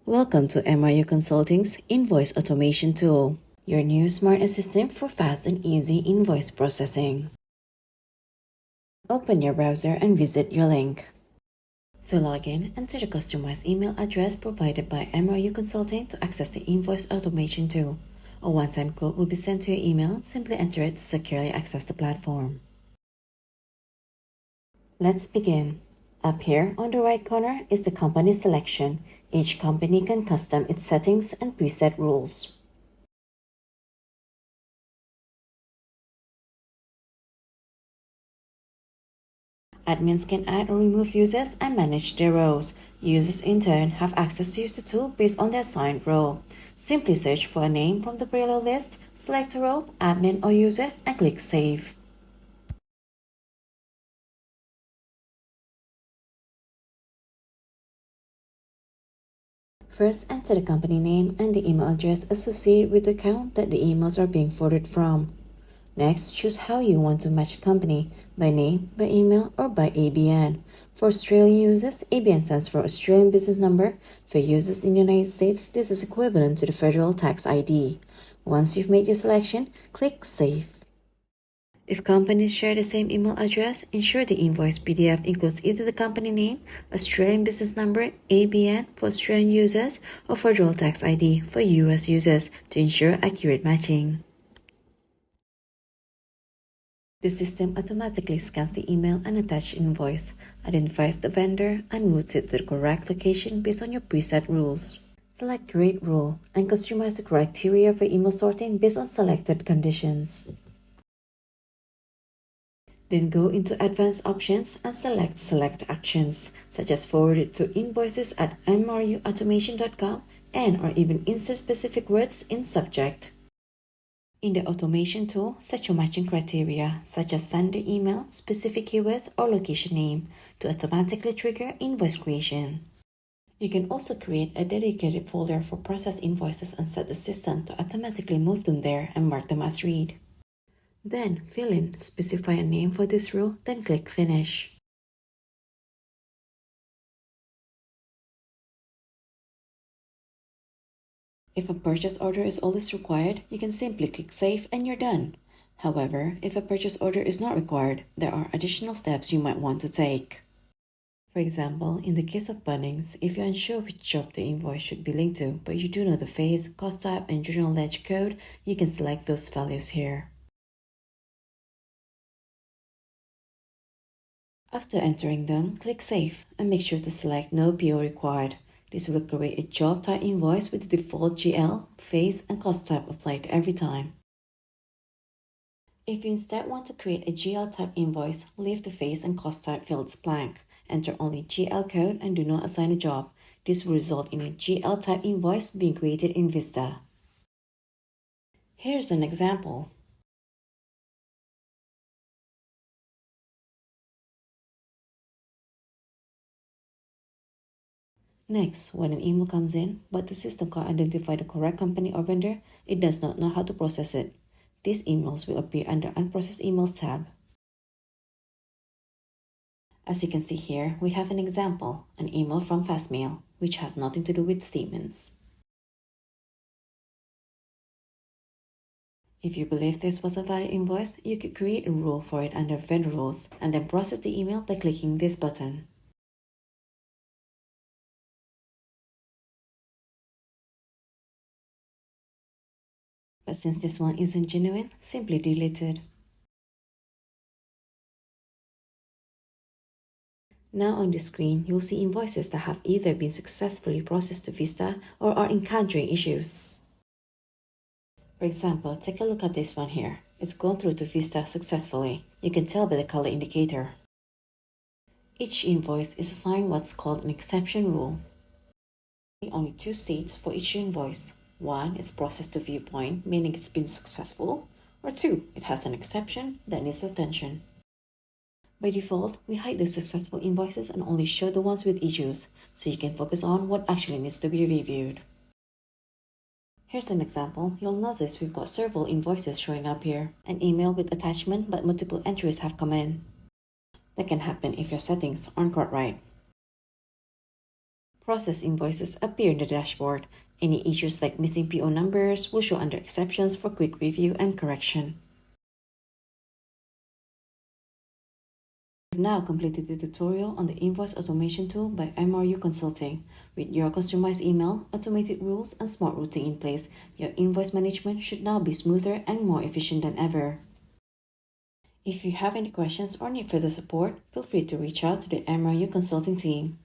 Welcome to MRU Consulting's Invoice Automation tool, your new smart assistant for fast and easy invoice processing. Open your browser and visit your link. To log in, enter the customized email address provided by MRU Consulting to access the Invoice Automation tool. A one-time code will be sent to your email. Simply enter it to securely access the platform. Let's begin. Up here on the right corner is the company selection. Each company can custom its settings and preset rules. Admins can add or remove users and manage their roles. Users in turn have access to use the tool based on their assigned role. Simply search for a name from the preload list, select a role, admin or user, and click Save. First, enter the company name and the email address associated with the account that the emails are being forwarded from. Next, choose how you want to match a company, by name, by email, or by ABN. For Australian users, ABN stands for Australian Business Number. For users in the United States, this is equivalent to the Federal Tax ID. Once you've made your selection, click Save. If companies share the same email address, ensure the invoice PDF includes either the company name, Australian Business Number, ABN for Australian users, or Federal Tax ID for US users to ensure accurate matching. The system automatically scans the email and attached invoice, identifies the vendor, and routes it to the correct location based on your preset rules. Select Create Rule and customize the criteria for email sorting based on selected conditions. Then go into Advanced Options and select Actions, such as forward it to invoices at mruautomation.com and or even insert specific words in subject. In the Automation tool, set your matching criteria, such as sender email, specific keywords, or location name, to automatically trigger invoice creation. You can also create a dedicated folder for processed invoices and set the system to automatically move them there and mark them as read. Then, fill in, specify a name for this rule, then click Finish. If a purchase order is always required, you can simply click Save and you're done. However, if a purchase order is not required, there are additional steps you might want to take. For example, in the case of Bunnings, if you're unsure which job the invoice should be linked to, but you do know the phase, cost type, and journal ledger code, you can select those values here. After entering them, click Save and make sure to select No PO Required. This will create a job type invoice with the default GL, phase, and cost type applied every time. If you instead want to create a GL type invoice, leave the phase and cost type fields blank. Enter only GL code and do not assign a job. This will result in a GL type invoice being created in Vista. Here's an example. Next, when an email comes in, but the system can't identify the correct company or vendor, it does not know how to process it. These emails will appear under Unprocessed Emails tab. As you can see here, we have an example, an email from Fastmail, which has nothing to do with statements. If you believe this was a valid invoice, you could create a rule for it under Vendor Rules and then process the email by clicking this button. But since this one isn't genuine, simply delete it. Now on the screen, you'll see invoices that have either been successfully processed to Vista or are encountering issues. For example, take a look at this one here. It's gone through to Vista successfully. You can tell by the color indicator. Each invoice is assigned what's called an exception rule. Only two states for each invoice. One is processed to Viewpoint, meaning it's been successful, or two, it has an exception that needs attention. By default, we hide the successful invoices and only show the ones with issues, so you can focus on what actually needs to be reviewed. Here's an example. You'll notice we've got several invoices showing up here. An email with attachment but multiple entries have come in. That can happen if your settings aren't quite right. Processed invoices appear in the dashboard. Any issues like missing PO numbers will show under exceptions for quick review and correction. We've now completed the tutorial on the Invoice Automation tool by MRU Consulting. With your customized email, automated rules, and smart routing in place, your invoice management should now be smoother and more efficient than ever. If you have any questions or need further support, feel free to reach out to the MRU Consulting team.